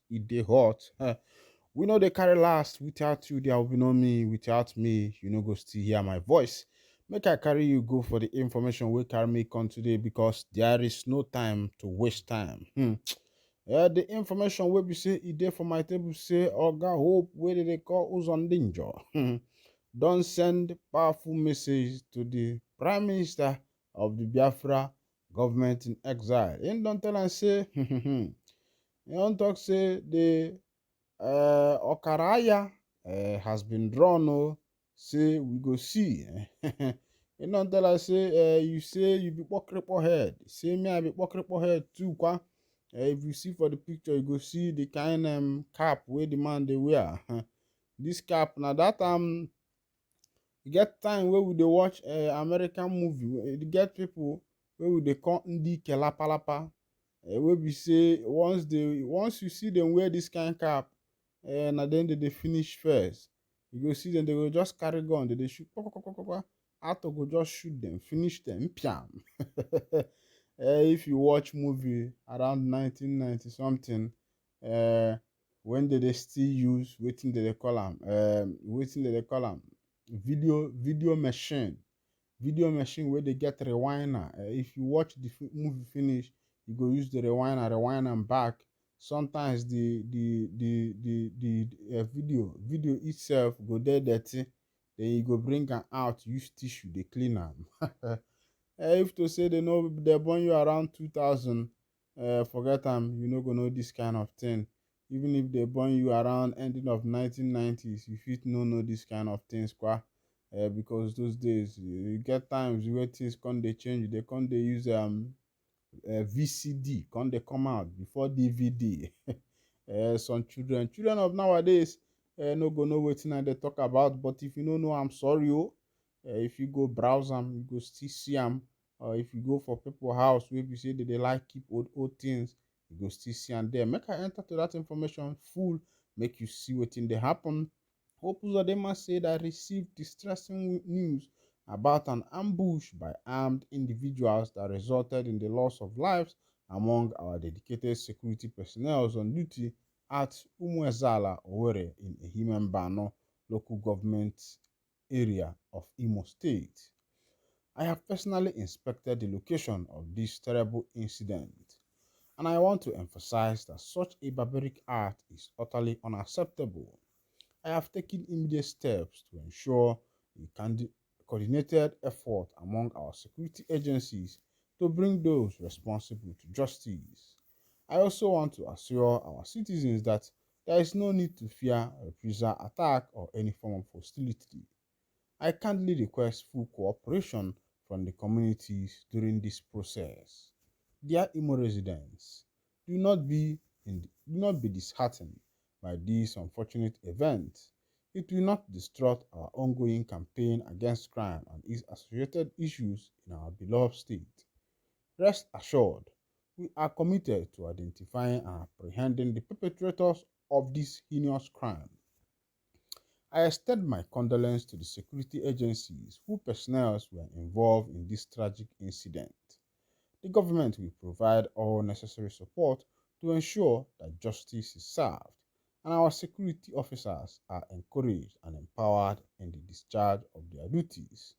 It dey hot. We know they carry last. Without you, there will be no me. Without me, you know go still hear my voice. Make I carry you go for the information we carry me on today because there is no time to waste time. The information wey be say e dey for my table say Oga Hope wey they call Uzondinjo don send powerful message to the Prime Minister of the Biafra government in exile. Im don tell am say he don talk say the Okaraya has been drawn. Oh, say we go see. He don tell us say you say you be pokrepo head. Say me I be pokrepo head too. Kwa. If you see for the picture, you go see the kind cap where the man they wear. This cap now that you get time where we dey watch American movie. You get people where we dey call ndi kelapalapa. Wey be say once you see them wear this kind cap, na then they finish first. You go see them, they go just carry gun, they shoot, out go just shoot them, finish them, piam. If you watch movie around 1990 something, when they still use wetin they call am, video machine, where they get rewiner. If you watch the movie finish, you go use the rewind am back. Sometimes the video itself go there dirty, then you go bring am out, use tissue, they clean am. If to say they born you around 2000, forget am, you no go know this kind of thing. Even if they born you around ending of 1990s, you fit no know this kind of things, kwa. Because those days you get times where things come they change, they come they use VCD, come they come out before DVD. Some children of nowadays no go know wetin they talk about. But if you no know, I'm sorry. Oh, if you go browse them, you go still see them. Or if you go for people house where you say that they like keep old things, you go still see them there. Make I enter to that information full, make you see what in they happen. Hope Uzodinma said I received distressing news about an ambush by armed individuals that resulted in the loss of lives among our dedicated security personnel on duty at Umuezala, Owerri, in Ehimembano local government area of Imo State. I have personally inspected the location of this terrible incident, and I want to emphasize that such a barbaric act is utterly unacceptable. I have taken immediate steps to ensure a coordinated effort among our security agencies to bring those responsible to justice. I also want to assure our citizens that there is no need to fear a reprisal attack or any form of hostility. I kindly request full cooperation from the communities during this process. Dear Imo residents, do not be disheartened by this unfortunate event. It will not disrupt our ongoing campaign against crime and its associated issues in our beloved state. Rest assured, we are committed to identifying and apprehending the perpetrators of this heinous crime. I extend my condolences to the security agencies whose personnel were involved in this tragic incident. The government will provide all necessary support to ensure that justice is served, and our security officers are encouraged and empowered in the discharge of their duties.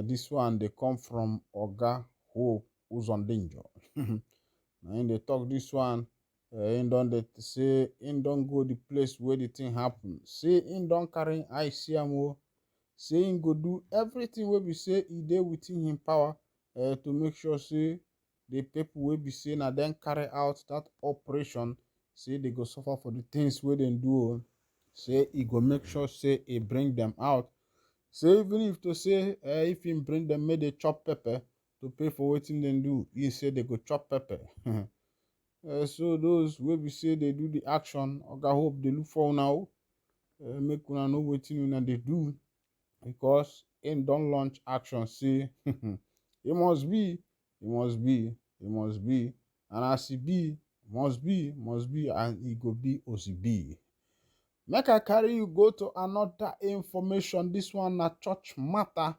This one they come from Oga Hope Uzondinjo. And they talk this one. In don they say in don't go the place where the thing happen. Say in don't carry ICMO. Say in go do everything where we say he dey within him power to make sure say the people will be saying and then carry out that operation. Say they go suffer for the things where they do. Oh. Say he go make sure say he bring them out. Say even if to say if him bring them make they chop pepper to pay for waiting they do, he say they go chop pepper. So those wey be say they do the action, oga hope they look for now. Make una know wetin una dey do because him don launch action say it must be, it must be, it must be, and as e be, must be, and e go be as e be. Make I carry you go to another information. This one na church matter.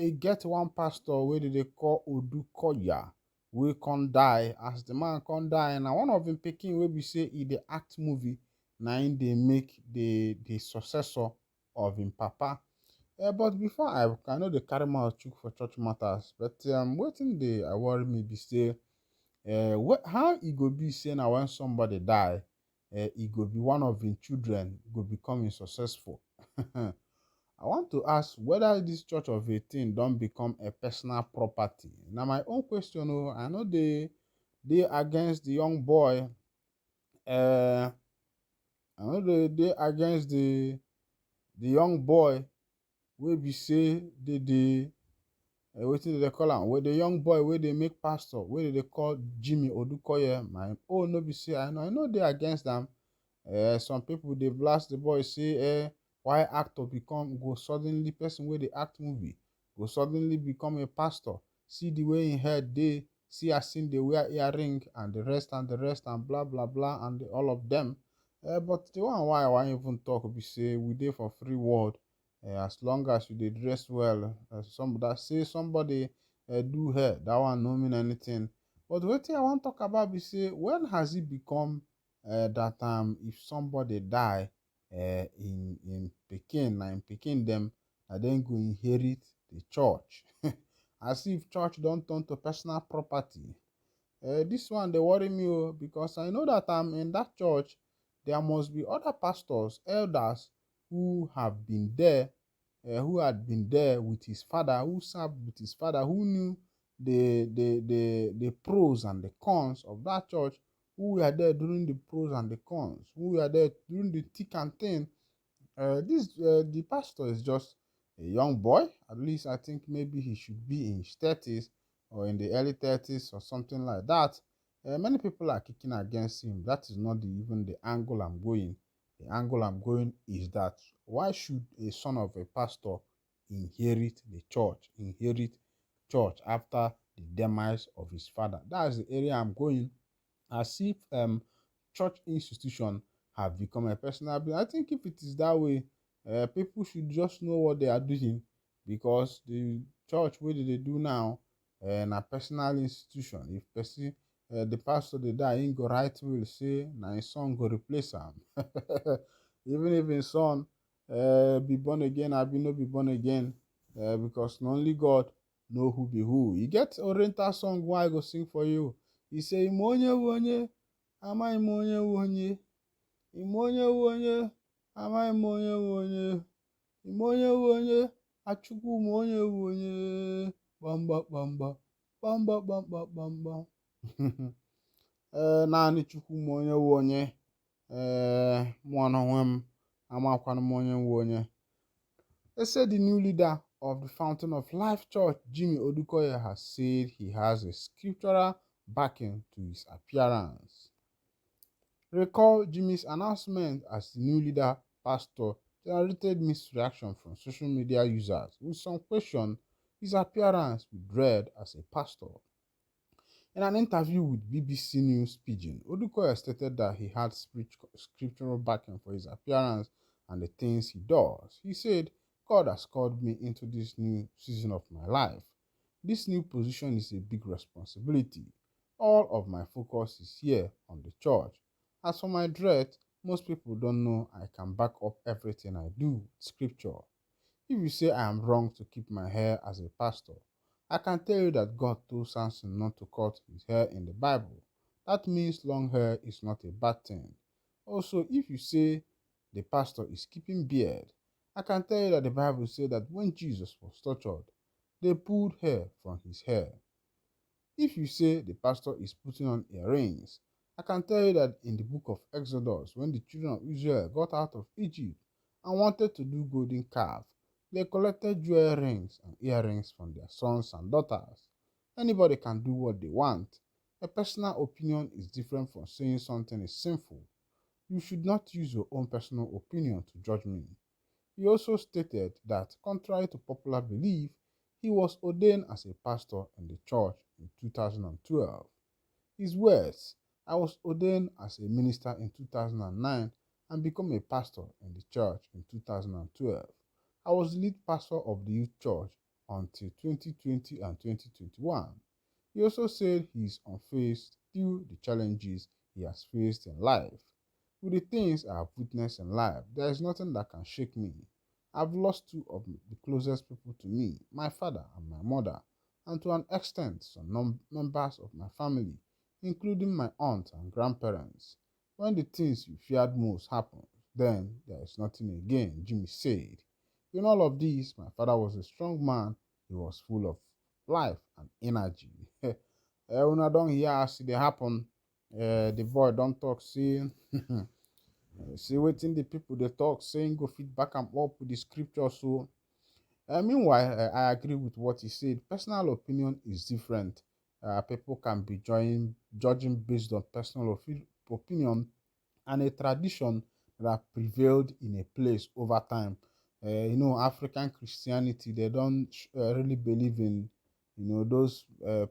E get one pastor wey dey call Odukoya. wey come die. As the man come die, na one of him pikin wey be say e dey act movie, na him dey make the successor of him papa. But before I no dey carry mouth chook for church matters, but wetin dey worry me be say how e go be say na when somebody die, e go be one of him children go become successful. I want to ask whether this church of 18 don become a personal property. Na my own question o. I no dey against the young boy. I no dey against the young boy wey be say dey wetin dem dey call am, wey the young boy wey dey make pastor, wey dem dey call Jimmy Odukoya. My own no be say I no dey against am. Some people dey blast the boy say why actor go suddenly, person wey dey act movie go suddenly become a pastor. See the way him head dey, see as him dey wear earring and the rest and blah blah blah and all of them. But the one why I wan even talk be say we dey for free world. As long as you dey dress well, somebody do hair, that one no mean anything. But wetin I wan talk about be say, when has it become that if somebody die, in pikin, na im pikin dem na dem go inherit the church, as if church don turn to personal property. This one dey worry me o, because I know that in that church there must be other pastors, elders who have been there, who had been there with his father, who served with his father, who knew the pros and the cons of that church, who were there during the pros and the cons, who were there during the thick and thin. The pastor is just a young boy. At least I think maybe he should be in his 30s or in the early 30s or something like that. Many people are kicking against him. That is not even the angle I'm going. The angle I'm going is that why should a son of a pastor inherit church after the demise of his father? That's the area I'm going. As if church institution have become a personal business. I think if it is that way, people should just know what they are doing, because the church wey they do now na personal institution. If person the pastor dey die, him go write will say na him son go replace am. Even if him son be born again abi no be born again, because na only God know who be who. E get oriental song wey I go sing for you. E say ime onye wu onye, amaghị m onye wu onye. Ime onye wu onye, amaghị m onye wu onye. Ime onye wu onye, achukwu m onye wu onye. Gbamgba gbamgba, gbamgba gbamgba gbamgba. Naanị chukwu m onye wu onye. Mụ na onwe m amakwanụ m onye wu onye. They said the new leader of the Fountain of Life Church, Jimmy Odukoya, has said he has a scriptural backing to his appearance. Recall Jimmy's announcement as the new leader pastor generated mixed reaction from social media users, with some question his appearance with dread as a pastor. In an interview with BBC News Pidgin, Odukoya stated that he had scriptural backing for his appearance and the things he does. He said, "God has called me into this new season of my life. This new position is a big responsibility. All of my focus is here on the church. As for my dread, most people don't know I can back up everything I do with scripture. If you say I am wrong to keep my hair as a pastor, I can tell you that God told Samson not to cut his hair in the Bible. That means long hair is not a bad thing. Also, if you say the pastor is keeping beard, I can tell you that the Bible said that when Jesus was tortured, they pulled hair from his hair. If you say the pastor is putting on earrings, I can tell you that in the book of Exodus, when the children of Israel got out of Egypt and wanted to do golden calf, they collected jewel rings and earrings from their sons and daughters. Anybody can do what they want. A personal opinion is different from saying something is sinful. You should not use your own personal opinion to judge me." He also stated that, contrary to popular belief, he was ordained as a pastor in the church in 2012. His words, "I was ordained as a minister in 2009 and became a pastor in the church in 2012. I was the lead pastor of the youth church until 2020 and 2021. He also said he is unfazed due the challenges he has faced in life. With the things I have witnessed in life, there is nothing that can shake me. I've lost two of the closest people to me, my father and my mother, and to an extent, some members of my family, including my aunt and grandparents. When the things you feared most happen, then there is nothing again, Jimmy said. In all of this, my father was a strong man. He was full of life and energy. Una don hear as e dey happen. The boy don talk say see wetin the people dey talk saying go fit back am up with the scripture. So meanwhile, I agree with what he said. Personal opinion is different. People can be judging based on personal opinion and a tradition that prevailed in a place over time. African Christianity, they don't really believe in, those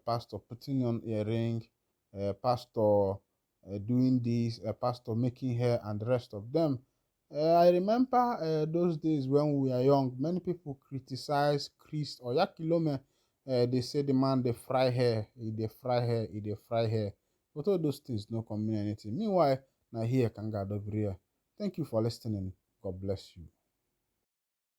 pastor putting on a ring, pastor doing this, pastor making hair, and the rest of them. I remember those days when we were young, many people criticize Christ or Yakilome. They say the man they fry hair, they fry hair, they fry hair. But all those things no come mean anything. Meanwhile, now here can God over here. Thank you for listening. God bless you.